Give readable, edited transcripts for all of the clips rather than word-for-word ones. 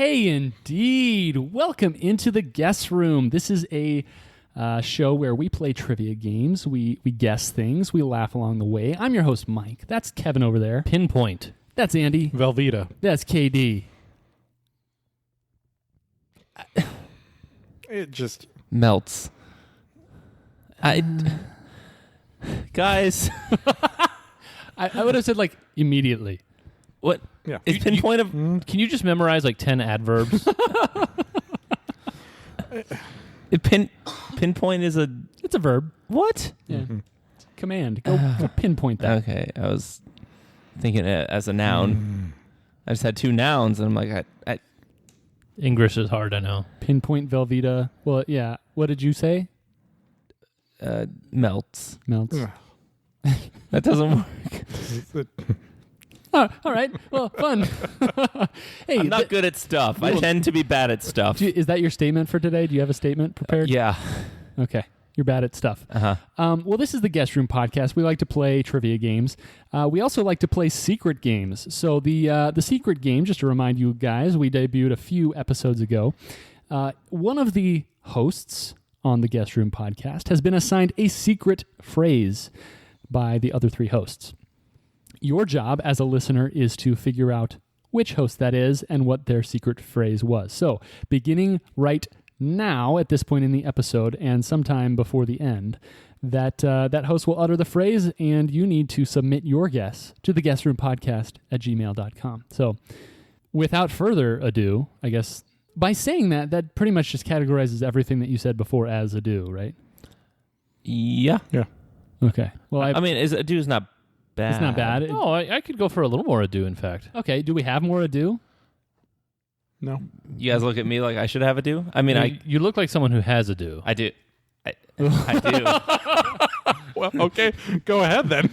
Okay, indeed. Welcome into the guest room. This is a show where we play trivia games. We guess things. We laugh along the way. I'm your host, Mike. That's Kevin over there. Pinpoint. That's Andy. Velveeta. That's KD. It just Melts. Guys. I would have said, like, immediately. What? Yeah. Is pinpoint of... Can you just memorize like 10 adverbs? Pinpoint is a... It's a verb. What? Yeah. It's a command. Go pinpoint that. Okay, I was thinking it as a noun. I just had two nouns, and I'm like, I English is hard, I know. Pinpoint Velveeta. Well, yeah. What did you say? melts. Melts. That doesn't work. Oh, all right. Well, fun. Hey, I'm not good at stuff. I tend to be bad at stuff. Is that your statement for today? Do you have a statement prepared? Yeah. Okay. You're bad at stuff. Uh-huh. Well, this is the Guest Room Podcast. We like to play trivia games. We also like to play secret games. So the secret game, just to remind you guys, we debuted a few episodes ago. One of the hosts on the Guest Room Podcast has been assigned a secret phrase by the other three hosts. Your job as a listener is to figure out which host that is and what their secret phrase was. So, beginning right now at this point in the episode and sometime before the end, that host will utter the phrase, and you need to submit your guess to the guestroompodcast@gmail.com. So, without further ado, I guess by saying that pretty much just categorizes everything that you said before as ado, right? Yeah. Yeah. Okay. Well, I mean, ado's not bad. it's not bad. Oh, I could go for a little more ado, in fact. Okay. Do we have more ado? No. You guys look at me like I should have ado? I mean, You look like someone who has ado. I do. I do. Well, okay. Go ahead then.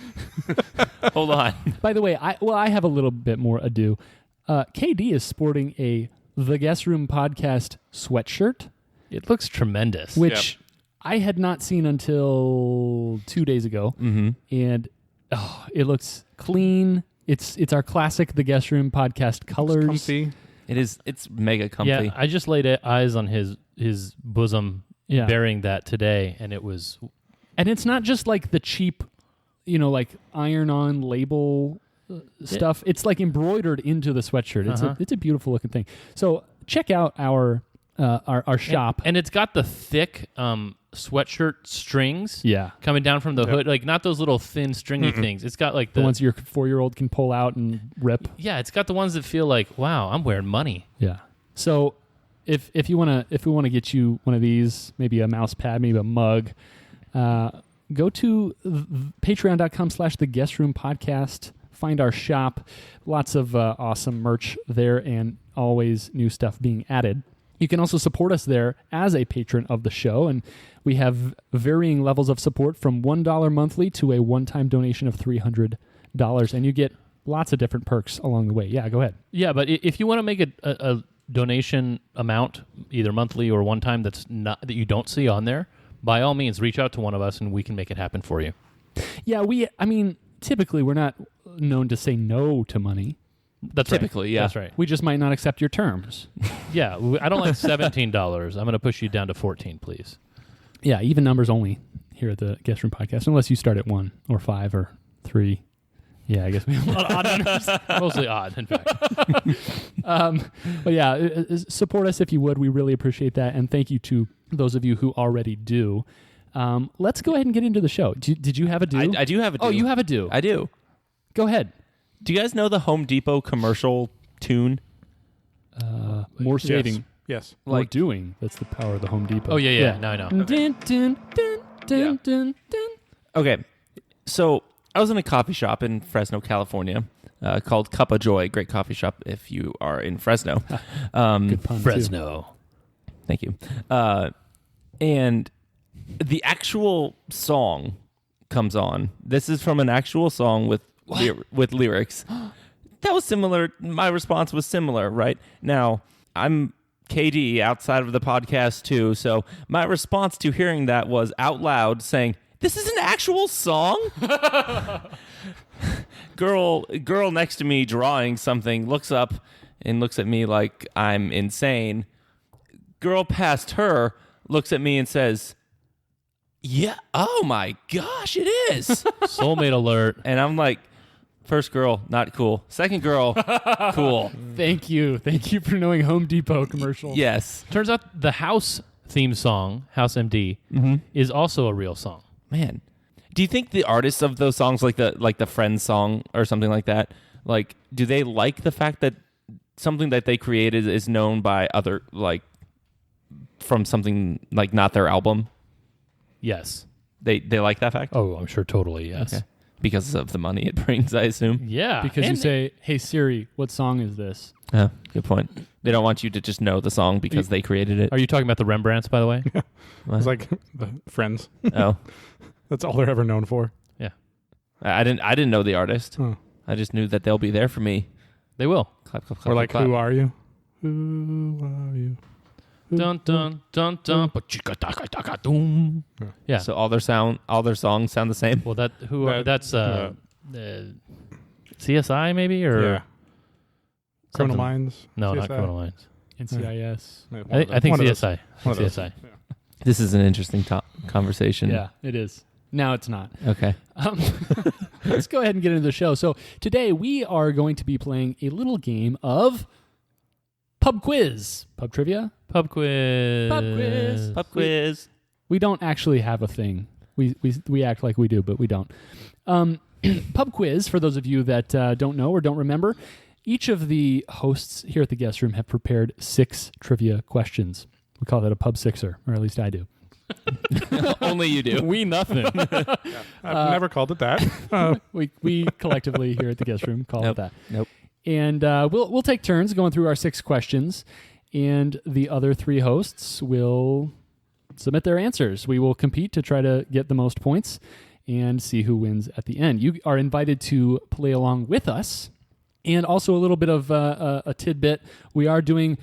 Hold on. By the way, I have a little bit more ado. KD is sporting a The Guest Room Podcast sweatshirt, It looks tremendous. which I had not seen until 2 days ago, and it looks clean. It's our classic The Guest Room Podcast colors. Comfy. It's mega comfy. Yeah, I just laid eyes on his bosom Yeah. bearing that today, and it was... And it's not just like the cheap, like iron-on label stuff. It's like embroidered into the sweatshirt. It's a beautiful looking thing. So check out our shop. And it's got the thick sweatshirt strings Yeah. coming down from the hood, like not those little thin stringy things. It's got like The ones your 4-year-old can pull out and rip. Yeah, it's got the ones that feel like, wow, I'm wearing money. Yeah. So if we want to get you one of these, maybe a mouse pad, maybe a mug, go to patreon.com/the guest room podcast. Find our shop. Lots of awesome merch there and always new stuff being added. You can also support us there as a patron of the show, and we have varying levels of support from $1 monthly to a one-time donation of $300, and you get lots of different perks along the way. Yeah, go ahead. Yeah, but if you want to make a donation amount, either monthly or one time, that you don't see on there, by all means, reach out to one of us and we can make it happen for you. Yeah, typically we're not known to say no to money. That's Typically, right. yeah. That's right. We just might not accept your terms. Yeah, I don't like $17. I'm going to push you down to 14, please. Yeah, even numbers only here at the Guest Room Podcast, unless you start at 1 or 5 or 3. Yeah, I guess we have a lot of odd numbers. Mostly odd, in fact. But yeah, support us if you would. We really appreciate that. And thank you to those of you who already do. Let's go ahead and get into the show. Did you have a do? I do have a do. Oh, you have a do. I do. Go ahead. Do you guys know the Home Depot commercial tune? More saving. Yes. More doing. That's the power of the Home Depot. Oh, yeah. No, I know. Dun, dun, dun, dun, dun, dun. Okay. So I was in a coffee shop in Fresno, California, called Cup of Joy. Great coffee shop if you are in Fresno. Good pun, too. Fresno. Thank you. And the actual song comes on. This is from an actual song with lyrics. That was similar. My response was similar, right? Now, I'm KD outside of the podcast too, so my response to hearing that was out loud saying, "This is an actual song?" Girl next to me drawing something looks up and looks at me like I'm insane. Girl past her looks at me and says, yeah, oh my gosh, it is. Soulmate alert. And I'm like, first girl, not cool. Second girl, cool. Thank you for knowing Home Depot commercial. Yes. Turns out the House theme song, House MD, is also a real song. Man, do you think the artists of those songs, like the Friends song or something like that, like, do they like the fact that something that they created is known by other, like, from something like not their album? Yes. They like that fact? Oh, I'm sure totally, yes. Okay. Because of the money it brings, I assume. Yeah. Because you and say, "Hey Siri, what song is this?" Oh, good point. They don't want you to just know the song because they created it. Are you talking about the Rembrandts, by the way? It's like the Friends. Oh, That's all they're ever known for. Yeah. I didn't know the artist. Oh. I just knew that they'll be there for me. They will. Clap, clap, clap. Or like, clap. who are you? Who are you? Dun dun dun dun. Doom. Yeah. So all their songs sound the same. Well, that's CSI maybe or Yeah. Criminal something. Minds? No, not CSI? Criminal Minds. NCIS. Yeah, I think one of those. CSI. One of those. CSI. This is an interesting conversation. Yeah, it is. Now it's not. Okay. Let's go ahead and get into the show. So today we are going to be playing a little game of pub quiz, pub trivia, Pub quiz. pub quiz. Pub quiz. We don't actually have a thing. We act like we do, but we don't. Pub quiz, for those of you that don't know or don't remember, each of the hosts here at the guest room have prepared 6 trivia questions. We call that a pub sixer, or at least I do. Only you do. We nothing. I've never called it that. we collectively here at the guest room call it that. Nope. And we'll take turns going through our 6 questions, and the other 3 hosts will submit their answers. We will compete to try to get the most points and see who wins at the end. You are invited to play along with us, and also a little bit of a tidbit. We are doing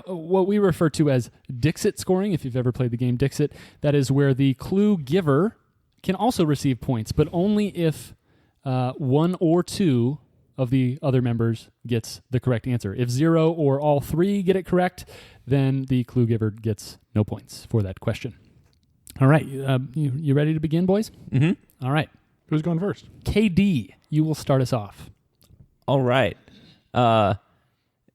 what we refer to as Dixit scoring. If you've ever played the game Dixit, that is where the clue giver can also receive points, but only if 1 or 2 of the other members gets the correct answer. If 0 or all 3 get it correct, then the clue giver gets no points for that question. All right, you ready to begin, boys? Mm-hmm. All right. Who's going first? KD, you will start us off. All right.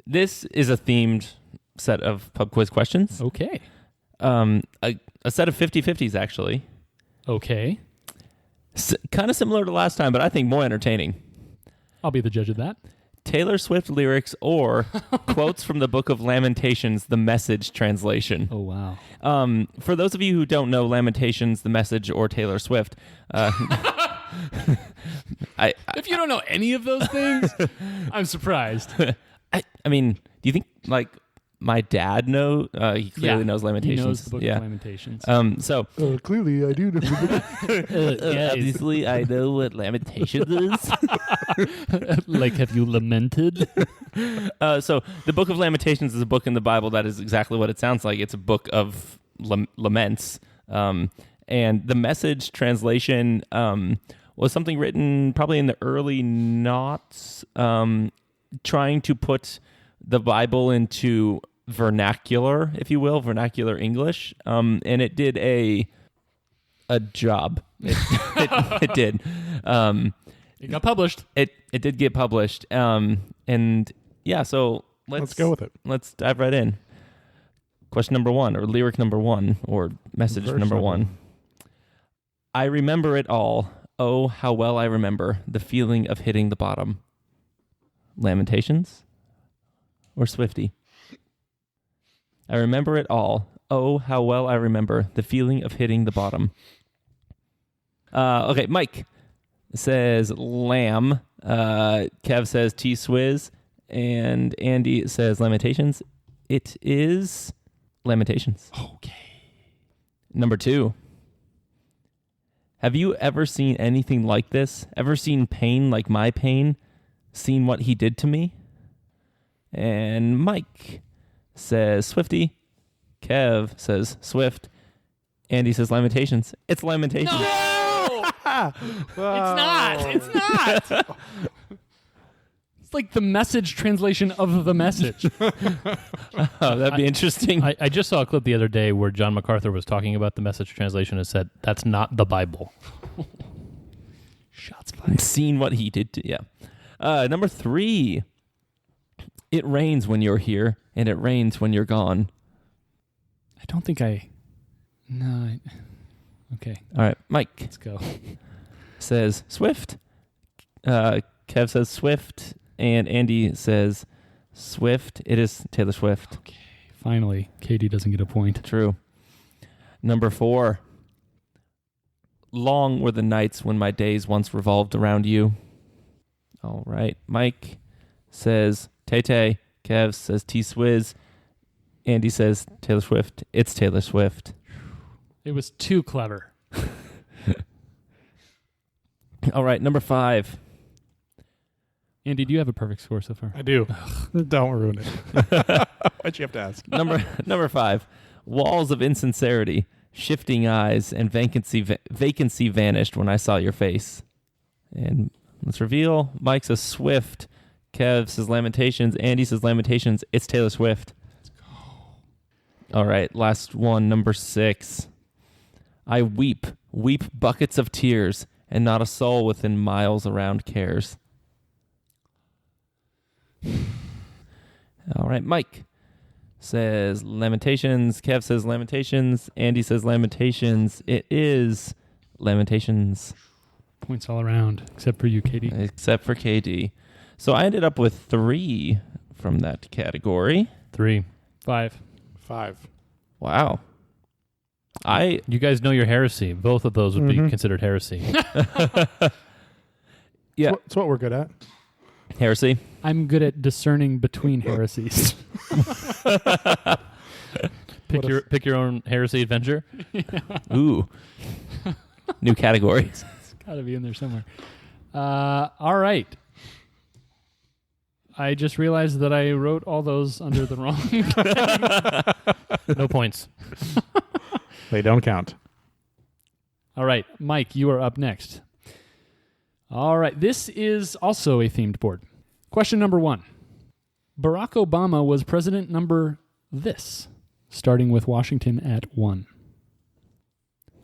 This is a themed set of pub quiz questions. Okay. A set of 50-50s, actually. Okay. Kind of similar to last time, but I think more entertaining. I'll be the judge of that. Taylor Swift lyrics or quotes from the Book of Lamentations, the Message translation. Oh, wow. For those of you who don't know Lamentations, the Message, or Taylor Swift, If you don't know any of those things, I'm surprised. I mean, do you think like my dad he clearly knows Lamentations. He knows the Book yeah. of Lamentations. So Clearly, I do. obviously I know what Lamentations is. Like, have you lamented? So the Book of Lamentations is a book in the Bible that is exactly what it sounds like. It's a book of laments. And the Message translation was something written probably in the early noughts, trying to put the Bible into vernacular, if you will, vernacular English. And it did a job. It did. It got published. It did get published. And yeah, so Let's go with it. Let's dive right in. Question number 1, or lyric number 1, or message Verse number number 1. I remember it all. Oh, how well I remember the feeling of hitting the bottom. Lamentations or Swiftie? I remember it all. Oh, how well I remember the feeling of hitting the bottom. Okay, Mike says Lamb. Kev says T-Swizz. And Andy says Lamentations. It is Lamentations. Okay. Number 2. Have you ever seen anything like this? Ever seen pain like my pain? Seen what he did to me? And Mike says Swiftie. Kev says Swift. Andy says Lamentations. It's Lamentations. No! It's not. It's not. It's like the Message translation of the Message. Oh, that'd be interesting. I just saw a clip the other day where John MacArthur was talking about the Message translation and said, that's not the Bible. Shots fired. Seen what he did to number 3. It rains when you're here, and it rains when you're gone. I don't think I... No. Okay, All right, Mike let's go. says Swift. Kev says Swift, and Andy says Swift. It is Taylor Swift. Finally, Katie doesn't get a point. True. Number 4. Long were the nights when my days once revolved around you. All right. Mike says Tay-Tay. Kev says T-Swizz. Andy says Taylor Swift. It's Taylor Swift. It was too clever. All right. Number 5. Andy, do you have a perfect score so far? I do. Don't ruin it. Why'd you have to ask? Number 5. Walls of insincerity, shifting eyes, and vacancy vanished when I saw your face. And let's reveal. Mike says Swift. Kev says Lamentations. Andy says Lamentations. It's Taylor Swift. Let's go. All right, last one, number 6. I weep buckets of tears, and not a soul within miles around cares. All right, Mike says Lamentations. Kev says Lamentations. Andy says Lamentations. It is Lamentations. Points all around, except for you, Katie. Except for KD. So I ended up with 3 from that category. 3. 5. 5. Wow. You guys know your heresy. Both of those would be considered heresy. Yeah. It's what we're good at. Heresy. I'm good at discerning between heresies. Pick your own heresy adventure. Ooh. New category. It's got to be in there somewhere. All right. I just realized that I wrote all those under the wrong. No points. They don't count. All right, Mike, you are up next. All right, this is also a themed board. Question number 1. Barack Obama was president number this, starting with Washington at 1.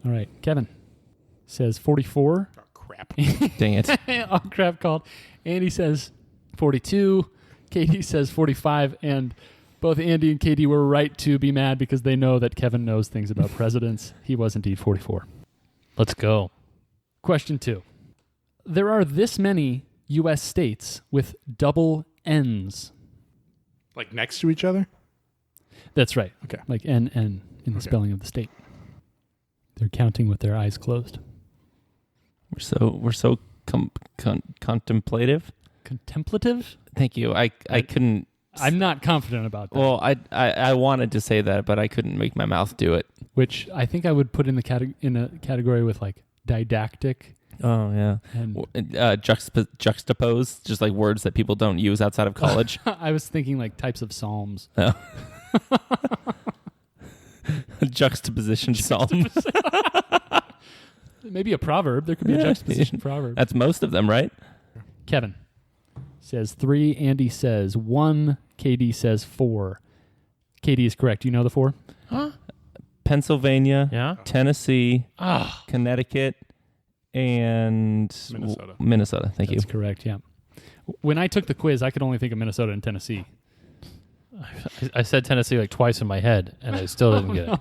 All right, Kevin says 44. Oh, crap. Dang it. Oh, crap called. Andy says 42. Katie says 45. And both Andy and Katie were right to be mad because they know that Kevin knows things about presidents. He was indeed 44. Let's go. Question 2. There are this many U.S. states with double N's. Like next to each other? That's right. Okay. Like N in the spelling of the state. They're counting with their eyes closed. We're so contemplative. Contemplative? Thank you. I couldn't. I'm not confident about that. Well, I wanted to say that, but I couldn't make my mouth do it. Which I think I would put in the in a category with like didactic. Oh yeah. And Juxtapose, just like words that people don't use outside of college. I was thinking like types of psalms. Oh. Juxtaposition psalm. Maybe a proverb. There could be a juxtaposition proverb. That's most of them, right? Kevin says 3. Andy says 1. KD says 4. KD is correct. Do you know the 4? Huh? Pennsylvania, Yeah? Tennessee, Connecticut, and Minnesota. Thank you. That's correct, yeah. When I took the quiz, I could only think of Minnesota and Tennessee. I said Tennessee like twice in my head, and I still didn't get it.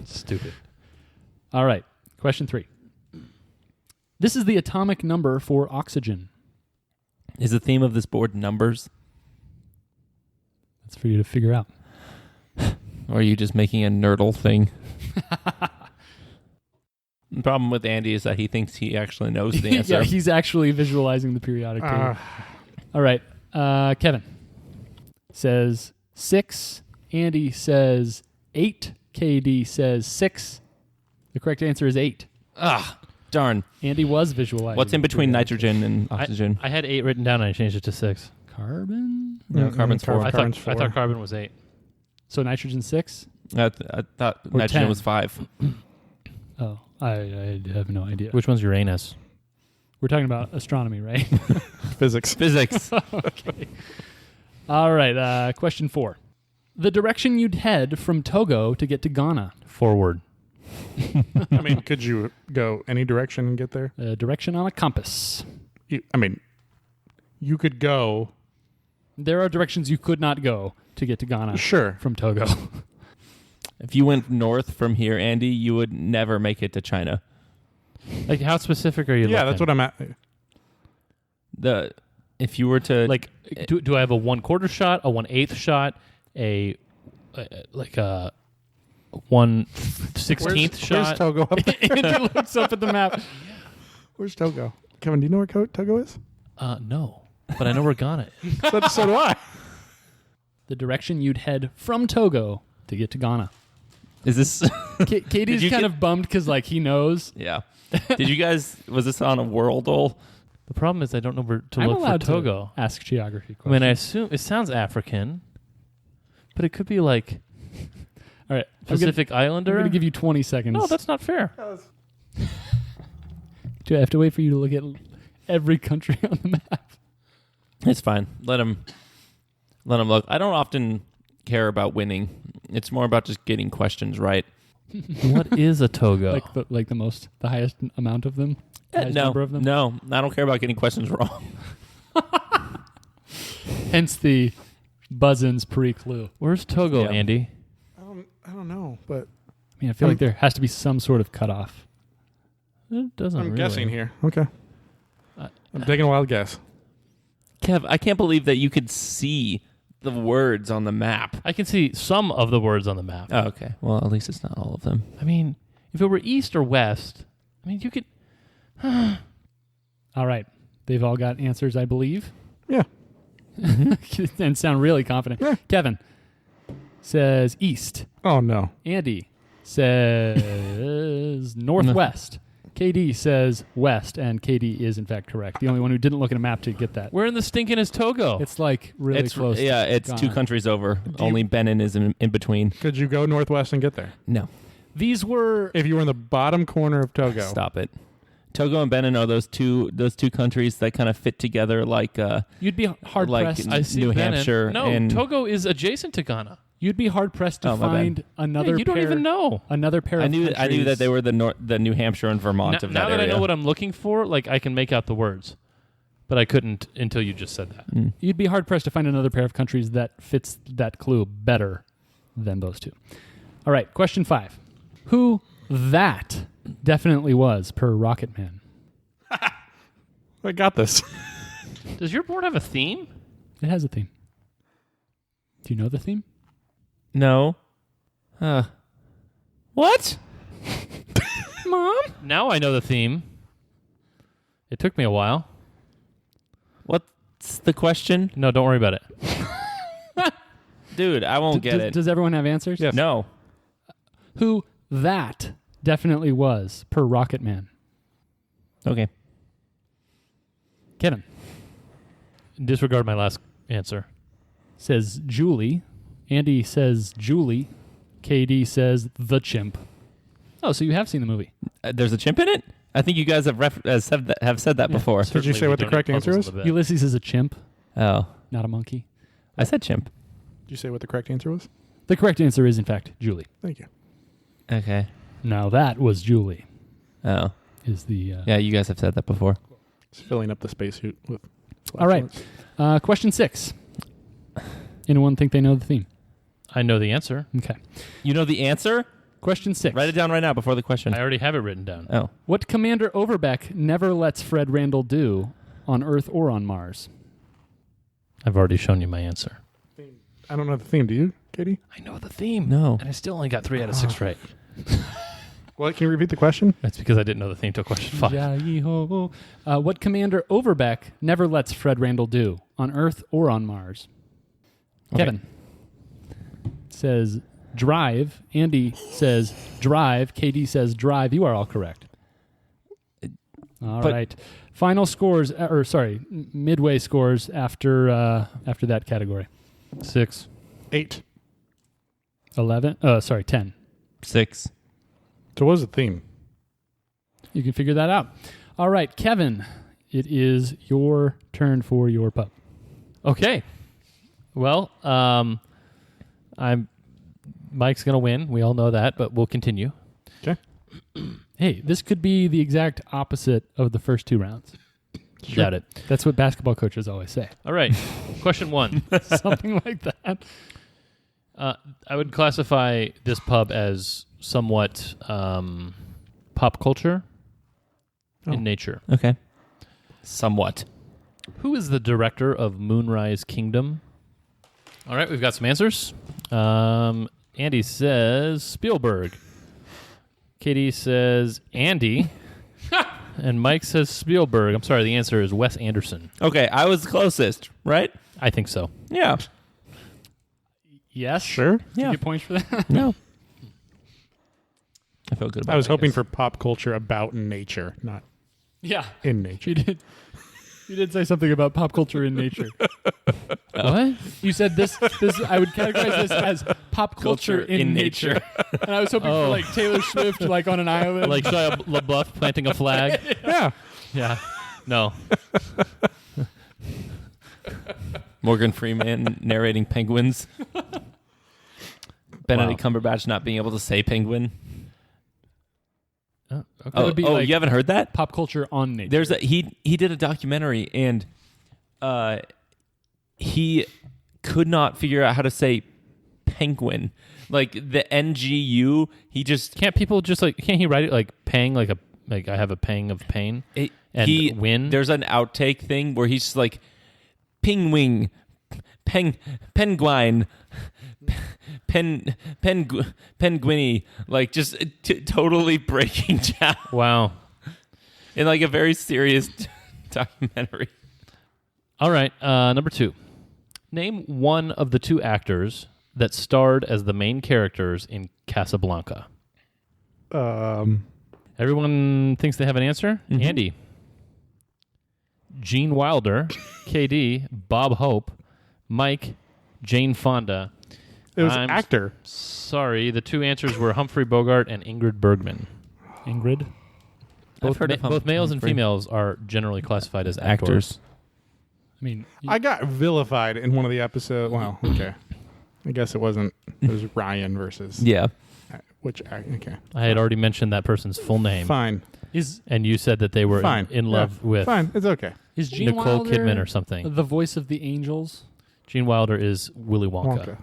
Stupid. All right. Question 3. This is the atomic number for oxygen. Is the theme of this board numbers? That's for you to figure out. Or are you just making a nerdle thing? The problem with Andy is that he thinks he actually knows the answer. Yeah, he's actually visualizing the periodic table. All right. Kevin says 6. Andy says 8. KD says 6. The correct answer is 8. Darn. Andy was visualizing. What's in between nitrogen and oxygen? I had 8 written down, and I changed it to 6. Carbon? No, carbon's 4. I thought carbon was 8. So nitrogen 6? I thought Or nitrogen 10. was 5. Oh, I have no idea. Which one's Uranus? We're talking about astronomy, right? Physics. Physics. Okay. All right. Question 4. The direction you'd head from Togo to get to Ghana. Forward. I mean, could you go any direction and get there? Direction on a compass. You could go. There are directions you could not go to get to Ghana Sure. from Togo. If you went north from here, Andy, you would never make it to China. Like, how specific are you Yeah, looking? that's what I'm at. If you were to Like, do I have a 1/4 shot, a 1/8 shot, a 1/16 shot? Where's Togo up there? Andy looks up at the map. Where's Togo? Kevin, do you know where Togo is? No, but I know where Ghana is. So do I. The direction you'd head from Togo to get to Ghana. is this? Katie's you kind get- of bummed because, like, he knows. Yeah. Did you guys? Was this on a Worldle? The problem is I don't know where to I'm look for allowed Togo. to ask geography I questions. mean, I assume it sounds African, but it could be like All right. Pacific I'm Islander. going to give you 20 seconds. No, that's not fair. Do I have to wait for you to look at every country on the map? It's fine. Let him look. I don't often care about winning. It's more about just getting questions right. What is a Togo? Like the highest amount of them? Highest No, number of them? no, I don't care about getting questions wrong. Hence the Buzzin's pre-clue. Where's Togo, Yeah. Andy? I don't know, but I mean, I feel like there has to be some sort of cutoff. It doesn't. I'm really. guessing here. Okay. Uh, I'm taking a wild guess. Kev, I can't believe that you could see the words on the map. I can see some of the words on the map. Oh, okay. Well, at least it's not all of them. I mean, if it were east or west, I mean, you could. All right. They've all got answers, I believe. Yeah. And sound really confident. Yeah. Kevin says east. Oh, no. Andy says northwest. KD says west, and KD is in fact correct. The only one who didn't look at a map to get that. Where in the stinking is Togo? It's like really it's close. to Yeah, it's Ghana. 2 countries over. you- Only Benin is in between. Could you go northwest and get there? No. These were If you were in the bottom corner of Togo. Stop it. Togo and Benin are those two countries that kind of fit together like you'd be hard like pressed. I see New Benin. Hampshire No, and Togo is adjacent to Ghana. You'd be hard pressed to Oh, my bad. find another. Yeah, you don't pair, even know. another pair. I of knew countries. that they were the New Hampshire and Vermont of Now that that I area. know what I'm looking for, like I can make out the words, but I couldn't until you just said that. Mm. You'd be hard pressed to find another pair of countries that fits that clue better than those two. All right, question 5. Who that definitely was per Rocket Man? I got this. Does your board have a theme? It has a theme. Do you know the theme? No. What? Mom? Now I know the theme. It took me a while. What's the question? No, don't worry about it. Dude, I won't get it. Does everyone have answers? Yes. No. Who that definitely was per Rocket Man? Okay. Kevin Disregard my last answer. says Julie. Andy says Julie. KD says the chimp. Oh, so you have seen the movie. There's a chimp in it? I think you guys have said that before. Did you say Certainly what the we correct donate answer puzzles is? to the bit. Ulysses is a chimp, Oh. not a monkey. I said chimp. Did you say what the correct answer was? The correct answer is, in fact, Julie. Thank you. Okay. Now that was Julie. Oh. Is the Yeah, you guys have said that before. Just filling up the spacesuit with. All right. Question 6. Anyone think they know the theme? I know the answer. Okay. You know the answer? Question 6. Write it down right now before the question. I already have it written down. Oh. What Commander Overbeck never lets Fred Randall do on Earth or on Mars? I've already shown you my answer. I don't know the theme. Do you, Katie? I know the theme. No. And I still only got 3 out of 6 right. What? Can you repeat the question? That's because I didn't know the theme till question 5. Yee-ho-ho. What Commander Overbeck never lets Fred Randall do on Earth or on Mars? Okay. Kevin says drive. Andy says drive. KD says drive. You are all correct. All But- right. Final scores, midway scores after that category. 6. 8. 10. 6. So what was the theme? You can figure that out. All right, Kevin it is your turn for your pub. Okay. Well, Mike's gonna win. We all know that, but we'll continue. Okay. Hey, this could be the exact opposite of the first 2 rounds. Got it. That's what basketball coaches always say. All right. Question 1. Something like that. I would classify this pub as somewhat pop culture in nature. Okay. Somewhat. Who is the director of Moonrise Kingdom? All right, we've got some answers. Andy says Spielberg. Katie says Andy. And Mike says Spielberg. I'm sorry, the answer is Wes Anderson. Okay, I was closest, right? I think so. Yeah. Yes. Sure. Do you Yeah. get points for that? No. I feel good about it. I was hoping guess. for pop culture about nature, not Yeah. in nature. You did. You did say something about pop culture in nature. What? You said this. I would categorize this as pop culture in nature. And I was hoping for like Taylor Swift, like on an island. Like Shia LaBeouf planting a flag? Yeah. Yeah. No. Morgan Freeman narrating penguins. Benedict Cumberbatch not being able to say penguin. Okay. That would be like you haven't heard that? pop culture on nature. There's he did a documentary and he could not figure out how to say penguin. Like the NGU, he just Can't people just can't he write it like pang, like I have a pang of pain? And win? There's an outtake thing where he's just like penguin, penguin, penguiny, like just totally breaking down Wow. in like a very serious documentary. All right. Number 2. Name one of the 2 actors that starred as the main characters in Casablanca. Everyone thinks they have an answer? Mm-hmm. Andy. Gene Wilder. KD. Bob Hope. Mike. Jane Fonda. It was I'm actor. Sorry, the 2 answers were Humphrey Bogart and Ingrid Bergman. Ingrid. I've heard of Both males and Humphrey. females are generally classified as actors. I mean, I got vilified in one of the episodes. Well, okay. I guess it wasn't. It was Ryan versus. Yeah. Okay. I had already mentioned that person's full name. Fine. And you said that they were Fine. in love Yeah. with Fine. It's okay. is Gene Nicole Wilder Kidman or something. the voice of the angels? Gene Wilder is Willy Wonka. Wonka.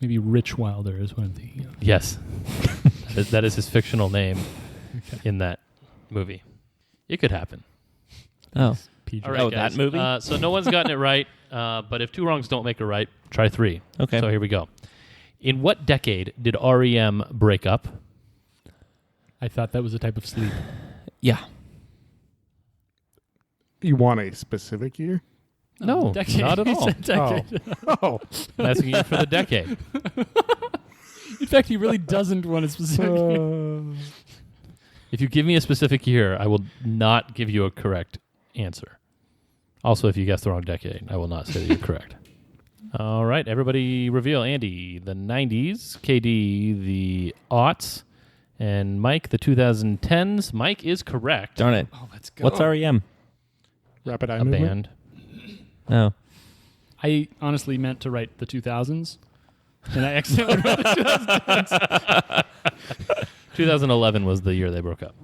Maybe Rich Wilder is what I'm thinking of. Yes. that is his fictional name in that movie. It could happen. Oh. PJ. All right, Oh, guys. that movie? So no one's gotten it right, but if 2 wrongs don't make a right, try 3. Okay. So here we go. In what decade did REM break up? I thought that was a type of sleep. Yeah. You want a specific year? No, Decade. not at He all. said decade. Oh. I'm asking you for the decade. In fact, he really doesn't want a specific. If you give me a specific year, I will not give you a correct answer. Also, if you guess the wrong decade, I will not say that you're correct. All right, everybody reveal. Andy, the 90s. KD, the aughts. And Mike, the 2010s. Mike is correct. Darn it. Oh, let's go. What's REM? Rapid Eye A Movement. band. Oh. I honestly meant to write the 2000s, and I accidentally wrote the 2010s. 2011 was the year they broke up.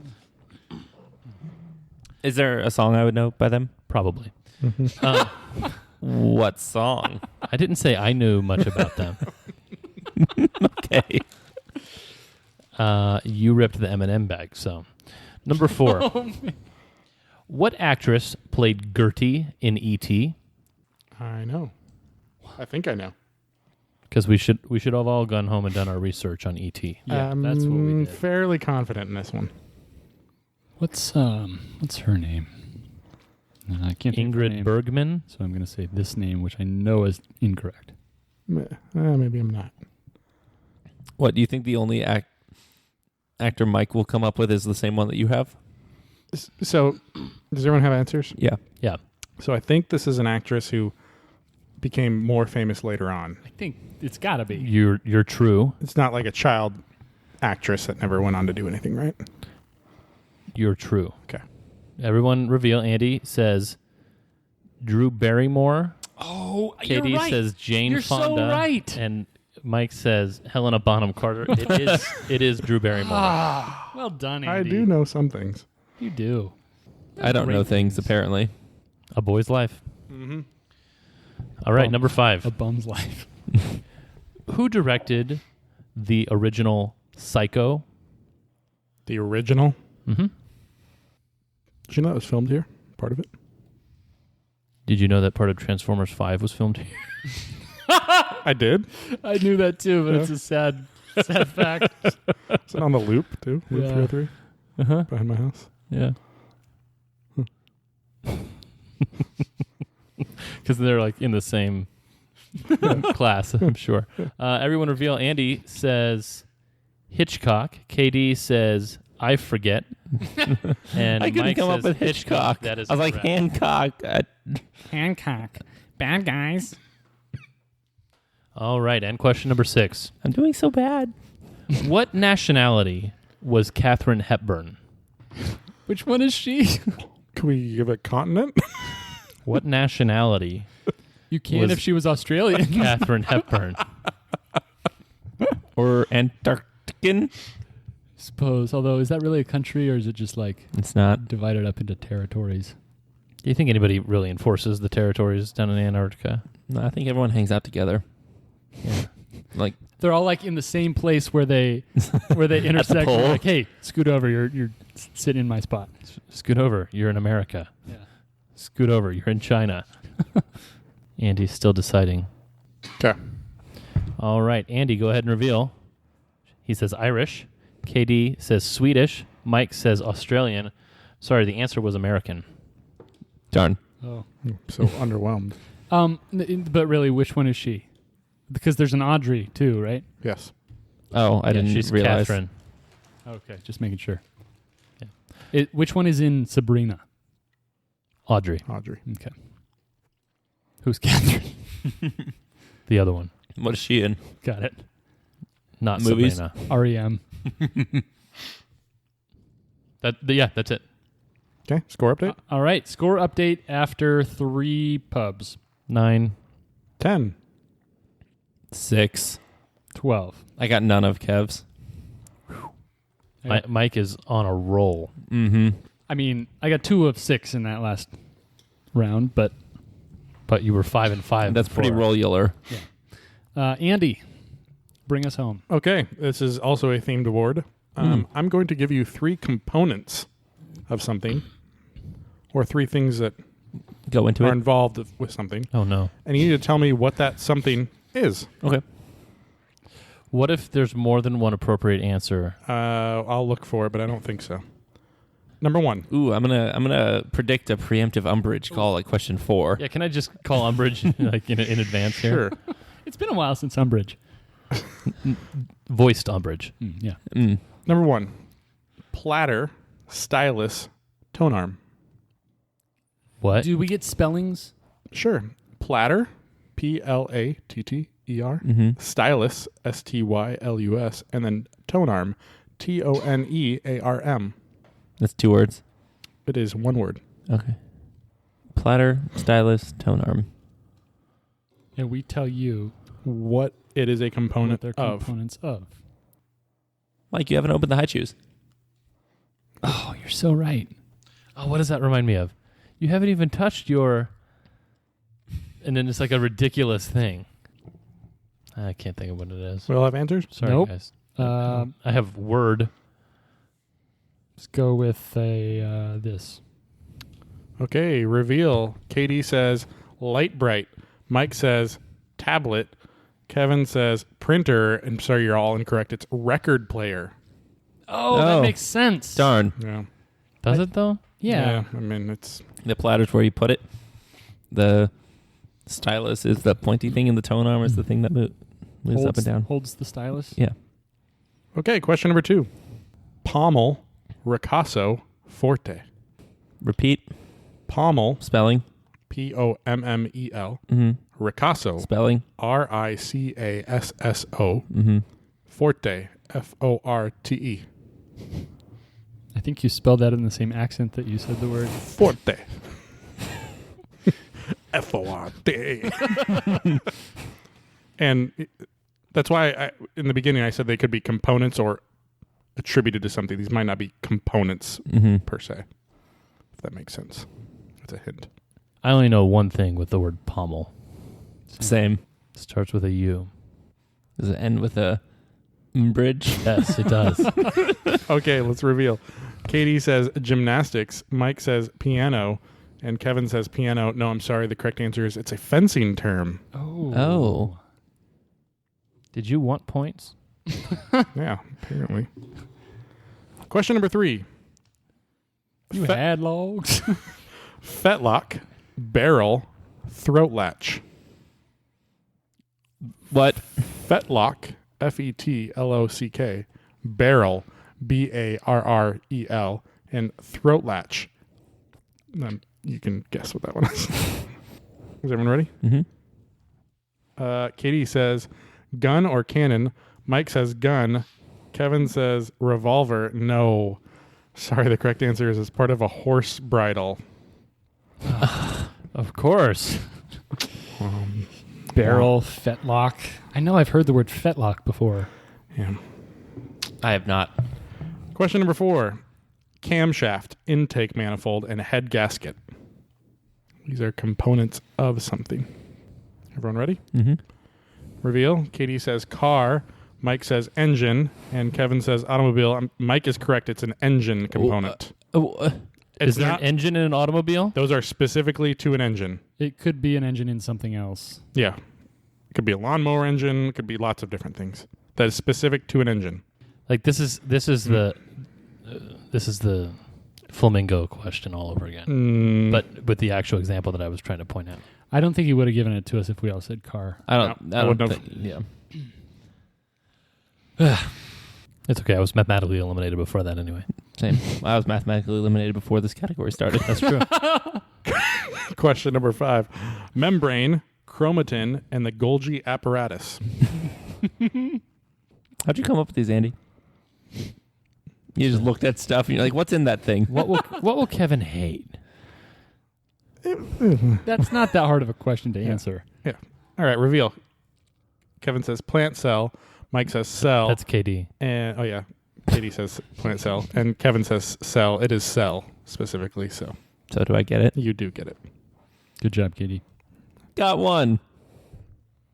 Is there a song I would know by them? Probably. What song? I didn't say I knew much about them. Okay. You ripped the M&M bag. So, number 4. What actress played Gertie in E.T.? I know. I think I know. Because we should have all gone home and done our research on E.T. Yeah, that's what we did. Fairly confident in this one. What's her name? I can't think of her Ingrid name. Bergman. So I'm going to say this name, which I know is incorrect. Maybe I'm not. What, do you think the only actor Mike will come up with is the same one that you have? So, does everyone have answers? Yeah. Yeah. So I think this is an actress who became more famous later on. I think it's got to be. You're true. It's not like a child actress that never went on to do anything, right? You're true. Okay. Everyone reveal. Andy says Drew Barrymore. Oh, Katie you're right. says Jane You're Fonda. so right. And Mike says Helena Bonham Carter. It is Drew Barrymore. Well done, Andy. I do know some things. You do. I don't know Great things, apparently. A Boy's Life. Mm-hmm. All right, Oh. number 5. A bum's life. Who directed the original Psycho? The original. Mm-hmm. Did you know it was filmed here? Part of it. Did you know that part of Transformers 5 was filmed here? I did. I knew that too, but Yeah. it's a sad fact. Is it on the loop too? Loop Yeah. 303 Uh-huh. behind my house. Yeah. Because they're like in the same class, I'm sure. Everyone reveal. Andy says Hitchcock. KD says I forget. And I couldn't Mike come up says with Hitchcock. That is I was like, correct. Hancock. Hancock. Bad guys. All right, and question number 6. I'm doing so bad. What nationality was Katharine Hepburn? Which one is she? Can we give a continent? What nationality You can Was- if she was Australian. Katharine Hepburn? Or Antarctican. Suppose. Although, is that really a country or is it just like It's not. divided up into territories? Do you think anybody really enforces the territories down in Antarctica? No, I think everyone hangs out together. Yeah. Like, They're all like in the same place where they intersect. pole. They're like, hey, scoot over. You're sitting in my spot. Scoot over. You're in America. Yeah. Scoot over. You're in China. Andy's still deciding. Okay. All right, Andy, go ahead and reveal. He says Irish. KD says Swedish. Mike says Australian. Sorry, the answer was American. darn. Oh. So underwhelmed. But really, which one is she? Because there's an Audrey too, right? Yes. Oh, I Yeah, didn't she's realize. Catherine. Okay, just making sure. Yeah. Which one is in Sabrina? Audrey, Audrey. Okay. Who's Catherine? the other one. What is she in? Got it. Not Movies? Sabrina. REM. That's it. Okay. Score update. All right. Score update after 3 pubs. 9. 10. 6. 12. I got none of Kev's. Mike is on a roll. Mm-hmm. I mean, I got 2 of 6 in that last round, but But you were 5 and 5. That's pretty before. rollular. Andy, bring us home. Okay. This is also a themed award. I'm going to give you 3 components of something, or 3 things that Go into are it. involved with something, Oh no. and you need to tell me what that something is. Okay. What if there's more than one appropriate answer? I'll look for it, but I don't think so. Number 1. Ooh, I'm gonna predict a preemptive umbrage call at question 4. Yeah, can I just call Umbridge like in advance here? Sure. It's been a while since Umbridge. Voiced Umbridge. Yeah. Mm. Number 1. Platter, stylus, tone arm. What? Do we get spellings? Sure. Platter, Platter, Mm-hmm. stylus, Stylus, and then tone arm, Tonearm. That's 2 words. It is 1 word. Okay. Platter, stylus, tone arm. And we tell you What it is a what component they're of. components of. Mike, you haven't opened the high shoes. Oh, you're so right. Oh, what does that remind me of? You haven't even touched your... And then it's like a ridiculous thing. I can't think of what it is. We all have answers? Sorry, Nope. guys. Um, I have word. Let's go with a this. Okay, reveal. Katie says light bright. Mike says tablet. Kevin says printer. And sorry, you're all incorrect. It's record player. Oh, Oh. that makes sense. Darn. Yeah. Does it though? Yeah. I mean, it's The platter's where you put it. The stylus is the pointy thing, and the tone arm is the thing that moves up and down. Holds the stylus. Yeah. okay. Question number 2. Pommel, ricasso, forte. Repeat. Pommel, Spelling. Pommel, Mm-hmm. ricasso, Spelling. Ricasso, Mm-hmm. forte, Forte. I think you spelled that in the same accent that you said the word. Forte. F-O-R-T. And that's why in the beginning I said they could be components or attributed to something. These might not be components per se, if that makes sense. That's a hint. I only know one thing with the word pommel. Same. It starts with a U. Does it end with a bridge? Yes, it does. Okay, let's reveal. Katie says gymnastics. Mike says piano. And Kevin says piano. No, I'm sorry. The correct answer is it's a fencing term. Oh. Did you want points? Yeah, apparently. Question number 3. You had logs. Fetlock, barrel, throat latch. What? Fetlock, F-E-T-L-O-C-K, barrel, B-A-R-R-E-L, and throat latch. You can guess what that one is. Is everyone ready? Mm-hmm. Katie says gun or cannon. Mike says gun. Kevin says revolver. No. Sorry, the correct answer is as part of a horse bridle. Of course. Barrel, fetlock. I know I've heard the word fetlock before. Yeah. I have not. Question number 4. Camshaft, intake manifold, and head gasket. These are components of something. Everyone ready? Mm-hmm. Reveal. Katie says car. Mike says engine. And Kevin says automobile. Mike is correct. It's an engine component. Is there an engine in an automobile? Those are specifically to an engine. It could be an engine in something else. Yeah. It could be a lawnmower engine. It could be lots of different things. That is specific to an engine. Like this is the flamingo question all over again, but with the actual example that I was trying to point out. I don't think he would have given it to us if we all said car. I don't wouldn't think. Yeah. It's okay. I was mathematically eliminated before that anyway. Same. I was mathematically eliminated before this category started. That's true. Question number 5. Membrane, chromatin, and the Golgi apparatus. How'd you come up with these, Andy? You just looked at stuff and you're like, what's in that thing? What will Kevin hate? That's not that hard of a question to answer. Yeah. All right, reveal. Kevin says plant cell. Mike says cell. That's KD. And Katie says plant cell. And Kevin says cell. It is cell specifically, so So do I get it? you do get it. Good job, Katie. Got one.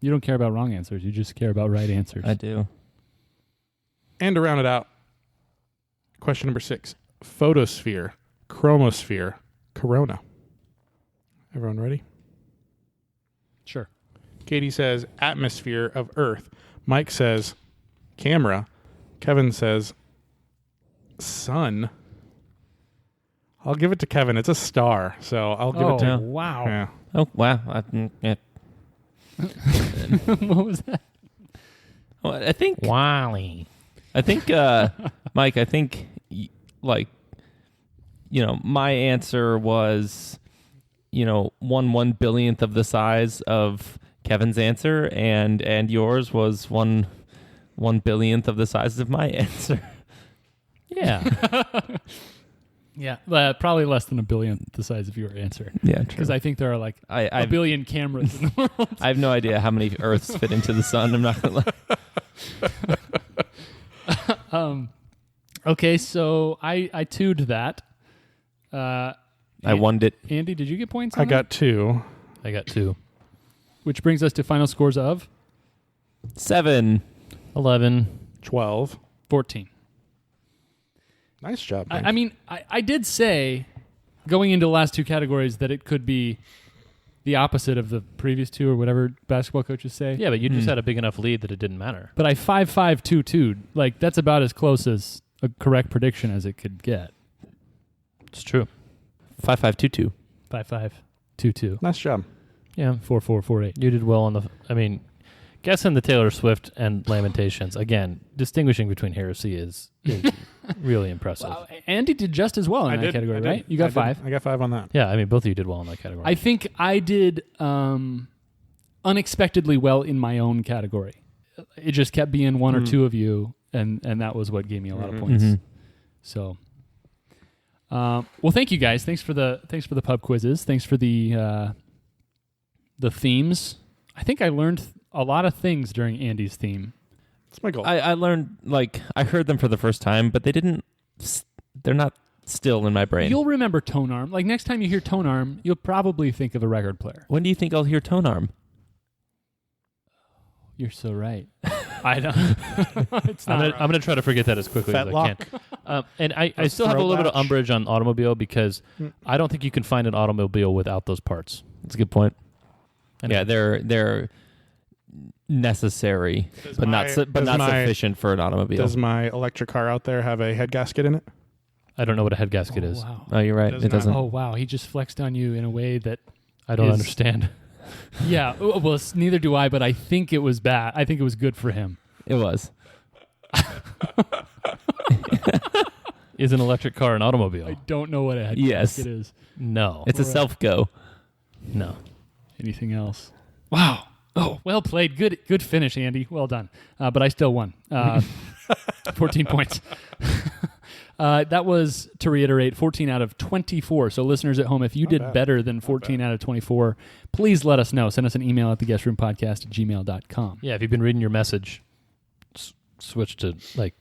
You don't care about wrong answers. You just care about right answers. I do. And to round it out, question number 6. Photosphere, chromosphere, corona. Everyone ready? Sure. Katie says atmosphere of Earth. Mike says camera. Kevin says sun. I'll give it to Kevin. It's a star, so I'll give it to him. Wow. Yeah. Oh, wow. Yeah. What was that? Well, I think, Wally. Mike, I think, my answer was, 1/1 billionth of the size of Kevin's answer, and yours was 1/1 billionth of the size of my answer. Yeah. Yeah, probably less than a billionth the size of your answer. Yeah, true. Because I think there are like a I've- billion cameras in the world. I have no idea how many Earths fit into the sun. I'm not gonna lie. Okay, so I two'd that. I won it. Andy, did you get points on I that? got 2. I got 2. Which brings us to final scores of 7. 11. 12. 14. Nice job, Mike. I mean, I did say going into the last two categories that it could be the opposite of the previous two or whatever basketball coaches say. Yeah, but you just had a big enough lead that it didn't matter. But I 5-5-2-2'd. Like, that's about as close as a correct prediction as it could get. It's true. 5522. 5-5-2-2. Nice job. Yeah. 4-4-4-8. You did well on guessing the Taylor Swift and Lamentations. Again, distinguishing between heresy is really impressive. Wow, Andy did just as well in that category, right? You got 5. I got 5 on that. Yeah, both of you did well in that category. I think I did unexpectedly well in my own category. It just kept being one or two of you, and that was what gave me a lot of points. Mhm. So Well, thank you guys. Thanks for the pub quizzes. Thanks for the themes. I think I learned a lot of things during Andy's theme. That's my goal. I learned, I heard them for the first time, but they're not still in my brain. You'll remember Tone Arm. Like next time you hear Tone Arm, you'll probably think of a record player. When do you think I'll hear Tone Arm? You're so right. I don't. It's I'm not. going to try to forget that as quickly as I Fetlock. can. And I still have a throat little bit of latch. umbrage on automobile because I don't think you can find an automobile without those parts. That's a good point. Anyway. Yeah, they're necessary, Does but not my- but does not my- sufficient for an automobile. Does my electric car out there have a head gasket in it? I don't know what a head gasket is. Wow. Oh, you're right. Does It not. doesn't. Oh wow, he just flexed on you in a way that. I don't Is- understand. Yeah. Well, neither do I. But I think it was bad. I think it was good for him. It was. Is an electric car an automobile? I don't know what a head Yes. gasket is. No. It's a Right. self-go. No. Anything else? Wow. Oh, well played. Good finish, Andy. Well done. But I still won. 14 points. That was, to reiterate, 14 out of 24. So listeners at home, if you did bad. better than 14 out of 24, please let us know. Send us an email at theguestroompodcast@gmail.com. Yeah, if you've been reading your message, switch to, like,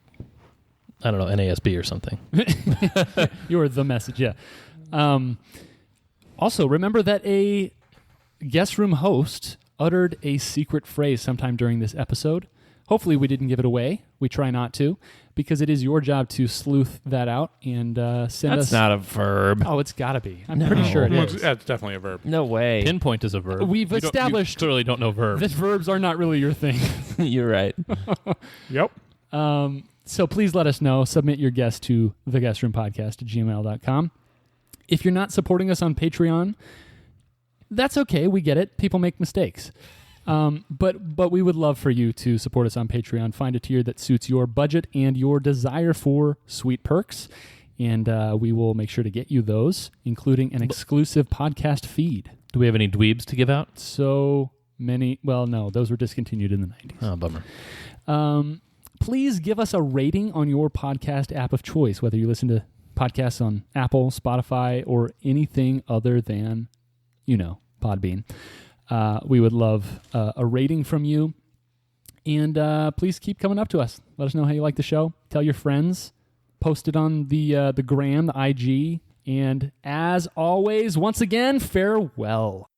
I don't know, NASB or something. You're the message, yeah. Also, remember that a guest room host uttered a secret phrase sometime during this episode. Hopefully we didn't give it away. We try not to, because it is your job to sleuth that out and send us... That's not a verb. Oh, it's got to be. I'm No. pretty sure it Well, is. That's definitely a verb. No way. Pinpoint is a verb. We've You don't- established- You clearly don't know verbs. That verbs are not really your thing. You're right. Yep. So please let us know. Submit your guess to theguestroompodcast@gmail.com. If you're not supporting us on Patreon, that's okay. We get it. People make mistakes. But we would love for you to support us on Patreon. Find a tier that suits your budget and your desire for sweet perks. And we will make sure to get you those, including an exclusive podcast feed. Do we have any dweebs to give out? So many. Well, no, those were discontinued in the 90s. Oh, bummer. Please give us a rating on your podcast app of choice, whether you listen to podcasts on Apple, Spotify, or anything other than, Podbean. We would love a rating from you. And please keep coming up to us. Let us know how you like the show. Tell your friends. Post it on the gram, the IG. And as always, once again, farewell.